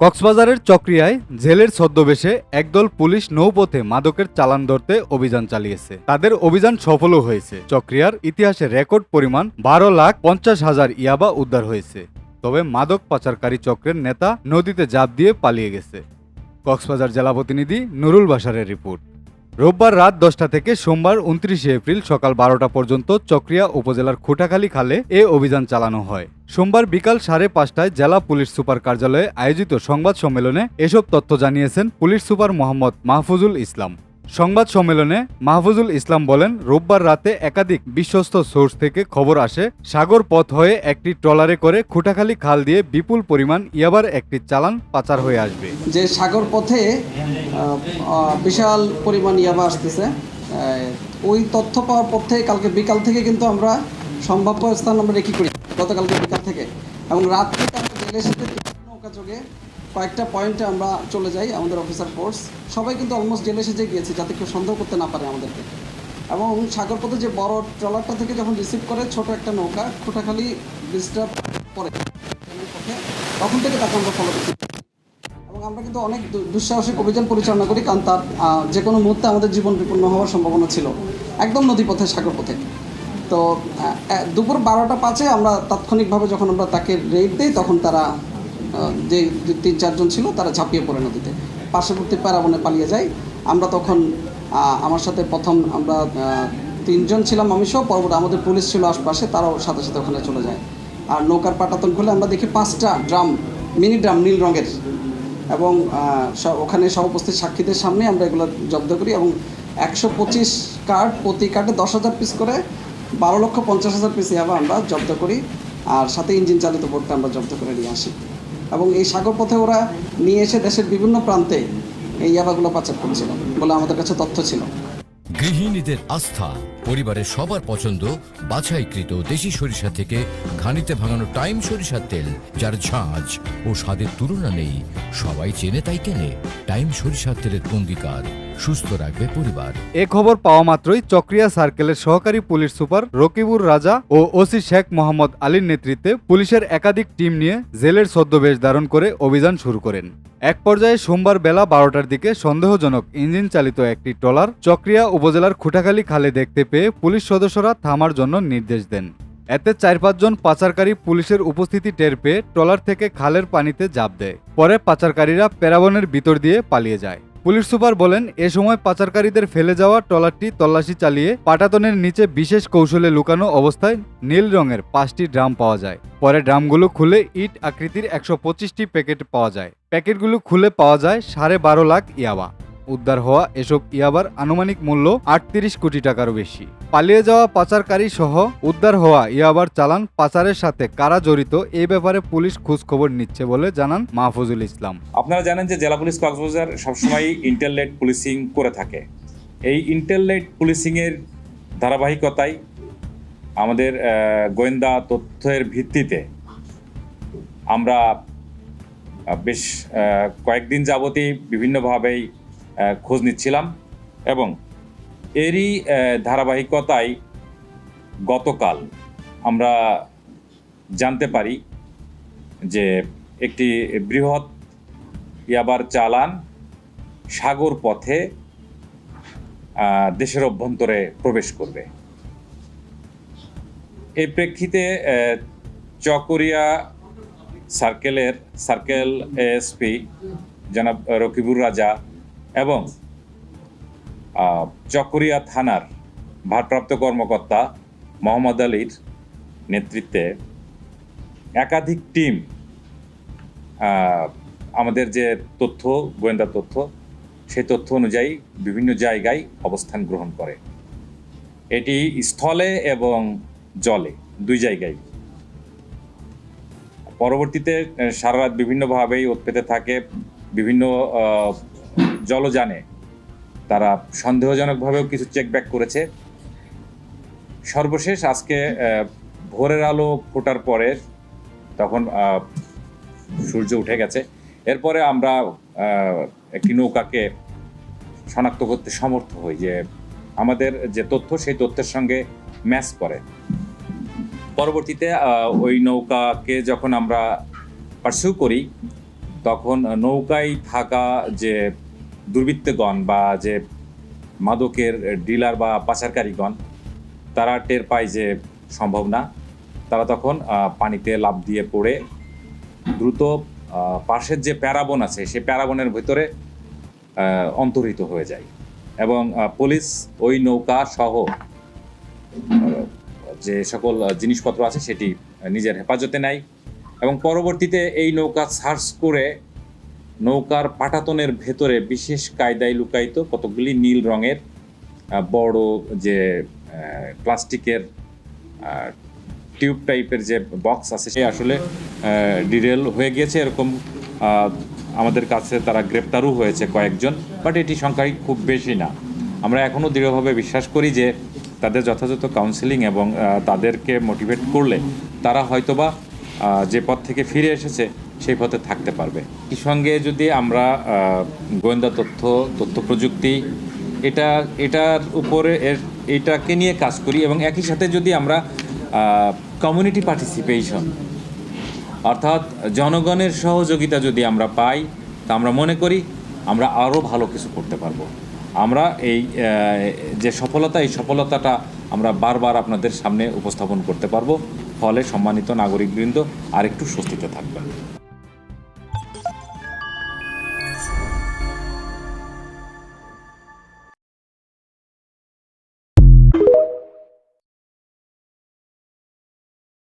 কক্সবাজারের চকরিয়ায় জেলের ছদ্মবেশে একদল পুলিশ নৌপথে মাদকের চালান ধরতে অভিযান চালিয়েছে। তাদের অভিযান সফলও হয়েছে। চকরিয়ার ইতিহাসে রেকর্ড পরিমাণ 12,50,000 ইয়াবা উদ্ধার হয়েছে। তবে মাদক পাচারকারী চক্রের নেতা নদীতে ঝাঁপ দিয়ে পালিয়ে গেছে। কক্সবাজার জেলা প্রতিনিধি নুরুল বাশারের রিপোর্ট। রোববার রাত 10টা থেকে সোমবার 29 এপ্রিল সকাল 12টা পর্যন্ত চকরিয়া উপজেলার খুঁটাখালী খালে এ অভিযান চালানো হয়। সোমবার বিকাল 5:30টায় জেলা পুলিশ সুপার কার্যালয়ে আয়োজিত সংবাদ সম্মেলনে এসব তথ্য জানিয়েছেন পুলিশ সুপার মোহাম্মদ মাহফুজুল ইসলাম। সংবাদ সম্মেলনে মাহফুজুল ইসলাম বলেন, রোববার রাতে একাধিক বিশ্বস্ত সোর্স থেকে খবর আসে সাগর পথ হয়ে একটি ট্রলারে করে খুঁটাখালী খাল দিয়ে বিপুল পরিমাণ ইয়াবার একটি চালান পাচার হয়ে আসবে। যে সাগর পথে বিশাল পরিমাণ ইয়াবা আসতেছে, ওই তথ্য পাওয়ার পর থেকে কালকে বিকাল থেকে কিন্তু আমরা সম্ভাব্য স্থান আমরা রেখি করি গতকালকে বিকাল থেকে, এবং রাত থেকে আমরা জেলের সাথে নৌকা যোগে কয়েকটা পয়েন্টে আমরা চলে যাই। আমাদের অফিসার ফোর্স সবাই কিন্তু অলমোস্ট জেলে এসে গিয়েছে যাতে কেউ সন্দেহ করতে না পারে আমাদেরকে। এবং সাগর পথে যে বড় ট্রলারটা থেকে যখন রিসিভ করে ছোট একটা নৌকা খুঁটাখালী ব্রিজটা পরে পথে, তখন থেকে তাকে আমরা ফলো করছি। এবং আমরা কিন্তু অনেক দুঃসাহসিক অভিযান পরিচালনা করি, কারণ তার যে কোনো মুহূর্তে আমাদের জীবন বিপন্ন হওয়ার সম্ভাবনা ছিল একদম নদীপথে সাগর পথে। তো দুপুর 12টা 5-এ আমরা তাৎক্ষণিকভাবে যখন আমরা তাকে রেড দিই, তখন তারা যে 3-4 জন ছিল তারা ঝাঁপিয়ে পড়ে নদীতে, পার্শ্ববর্তী প্যারাবনে পালিয়ে যায়। আমরা তখন আমার সাথে প্রথম আমরা 3 জন ছিলাম, আমি সহ, পরবর্তী আমাদের পুলিশ ছিল আশপাশে, তারাও সাথে সাথে ওখানে চলে যায়। আর নৌকার পাটাতন খুলে আমরা দেখি 5টা ড্রাম, মিনি ড্রাম নীল রঙের, এবং ওখানে সব উপস্থিত সাক্ষীদের সামনে আমরা এগুলো জব্দ করি। এবং 125 কার্ড, প্রতি কার্ডে 10,000 পিস করে 12,50,000 পিস ইয়াবা আমরা জব্দ করি। আর সাথে ইঞ্জিন চালিত বোটটা আমরা জব্দ করে নিয়ে আসি। এবং এই সাগর পথে ওরা নিয়ে এসে দেশের বিভিন্ন প্রান্তে এই ইয়াবাগুলো পাচার করছিল বলে আমাদের কাছে তথ্য ছিল। গৃহিণীদের আস্থা, পরিবারের সবার পছন্দ, বাছাইকৃত দেশি সরিষা থেকে ঘানিতে ভাঙানো টাইম সরিষার তেল, যার ঝাঁঝ ও স্বাদের তুলনা নেই। সবাই চেনে তাই কেনে টাইম সরিষার তেলের অঙ্গীকার, সুস্থ রাখবে পরিবার। এ খবর পাওয়া মাত্রই চকরিয়া সার্কেলের সহকারী পুলিশ সুপার রকিবুর রাজা ও ওসি শেখ মোহাম্মদ আলীর নেতৃত্বে পুলিশের একাধিক টিম নিয়ে জেলের ছদ্মবেশ ধারণ করে অভিযান শুরু করেন। এক পর্যায়ে সোমবার বেলা 12টার দিকে সন্দেহজনক ইঞ্জিন চালিত একটি ট্রলার চকরিয়া উপজেলার খুঁটাখালী খালে দেখতে পেয়ে পুলিশ সদস্যরা থামার জন্য নির্দেশ দেন। এতে 4-5 জন পাচারকারী পুলিশের উপস্থিতি টের পেয়ে ট্রলার থেকে খালের পানিতে ঝাঁপ দেয়। পরে পাচারকারীরা প্যারাবনের ভিতর দিয়ে পালিয়ে যায়। পুলিশ সুপার বলেন, এ সময় পাচারকারীদের ফেলে যাওয়া ট্রলারটি তল্লাশি চালিয়ে পাটাতনের নিচে বিশেষ কৌশলে লুকানো অবস্থায় নীল রঙের 5টি ড্রাম পাওয়া যায়। পরে ড্রামগুলো খুলে ইট আকৃতির 125টি প্যাকেট পাওয়া যায়। প্যাকেটগুলো খুলে পাওয়া যায় 12.5 লাখ ইয়াবা। উদ্ধার হওয়া এসব ইয়াবার আনুমানিক মূল্য 38 কোটি টাকারও বেশি। পালিয়ে যাওয়া পাচারকারী সহ উদ্ধার হওয়া ইয়াবার চালান পাচারের সাথে কারা জড়িত এই ব্যাপারে পুলিশ খোঁজ খবর নিচ্ছে বলে জানান মাহফুজুল ইসলাম। আপনারা জানেন যে জেলা পুলিশ কক্সবাজার সবসময় ইন্টারলেড পুলিশিং করে থাকে। এই ইন্টারলেড পুলিশিংয়ের ধারাবাহিকতায় আমাদের গোয়েন্দা তথ্যের ভিত্তিতে আমরা বেশ কয়েকদিন যাবতই বিভিন্নভাবেই খোঁজ নিচ্ছিলাম, এবং এরই ধারাবাহিকতায় গতকাল আমরা জানতে পারি যে একটি বৃহৎ ইয়াবার চালান সাগর পথে দেশের অভ্যন্তরে প্রবেশ করবে। এই প্রেক্ষিতে চকরিয়া সার্কেল এএসপি জনাব রকিবুর রাজা এবং চকরিয়া থানার ভারপ্রাপ্ত কর্মকর্তা মোহাম্মদ আলীর নেতৃত্বে একাধিক টিম আমাদের যে তথ্য, গোয়েন্দা তথ্য, সেই তথ্য অনুযায়ী বিভিন্ন জায়গায় অবস্থান গ্রহণ করে। এটি স্থলে এবং জলে 2 জায়গায়। পরবর্তীতে সারা রাত বিভিন্নভাবেই উৎপেতে থাকে। বিভিন্ন জলযানে তারা সন্দেহজনকভাবেও কিছু চেকব্যাক করেছে। সর্বশেষ আজকে ভোরের আলো ফোটার পরে, তখন সূর্য উঠে গেছে, এরপরে আমরা একটি নৌকাকে শনাক্ত করতে সমর্থ হই যে আমাদের যে তথ্য সেই তথ্যের সঙ্গে ম্যাচ করে। পরবর্তীতে ওই নৌকাকে যখন আমরা পার্সিউ করি, তখন নৌকায় থাকা যে দুর্বৃত্তগণ বা যে মাদকের ডিলার বা পাচারকারীগণ তারা টের পায় যে সম্ভব না, তারা তখন পানিতে লাফ দিয়ে পড়ে দ্রুত পাশের যে প্যারাবন আছে সেই প্যারাবনের ভিতরে অন্তর্হিত হয়ে যায় এবং পুলিশ ওই নৌকা সহ যে সকল জিনিসপত্র আছে সেটি নিজের হেফাজতে নেয় এবং পরবর্তীতে এই নৌকা সার্চ করে নৌকার পাটাতনের ভেতরে বিশেষ কায়দায় লুকায়িত কতগুলি নীল রঙের বড় যে প্লাস্টিকের টিউব টাইপের যে বক্স আছে সে আসলে ডিরেল হয়ে গিয়েছে। এরকম আমাদের কাছে তারা গ্রেপ্তারও হয়েছে কয়েকজন, বাট এটি সংখ্যাই খুব বেশি না। আমরা এখনও দৃঢ়ভাবে বিশ্বাস করি যে তাদের যথাযথ কাউন্সেলিং এবং তাদেরকে মোটিভেট করলে তারা হয়তোবা যে পথ থেকে ফিরে এসেছে সেই পথে থাকতে পারবে। এই সঙ্গে যদি আমরা গোয়েন্দা তথ্য প্রযুক্তি এটার উপরে এটাকে নিয়ে কাজ করি এবং একই সাথে যদি আমরা কমিউনিটি পার্টিসিপেশন অর্থাৎ জনগণের সহযোগিতা যদি আমরা পাই, তা আমরা মনে করি আমরা আরও ভালো কিছু করতে পারবো। আমরা এই যে সফলতা, এই সফলতাটা আমরা বারবার আপনাদের সামনে উপস্থাপন করতে পারবো, ফলে সম্মানিত নাগরিকবৃন্দ আরেকটু স্বস্তিতে থাকবেন।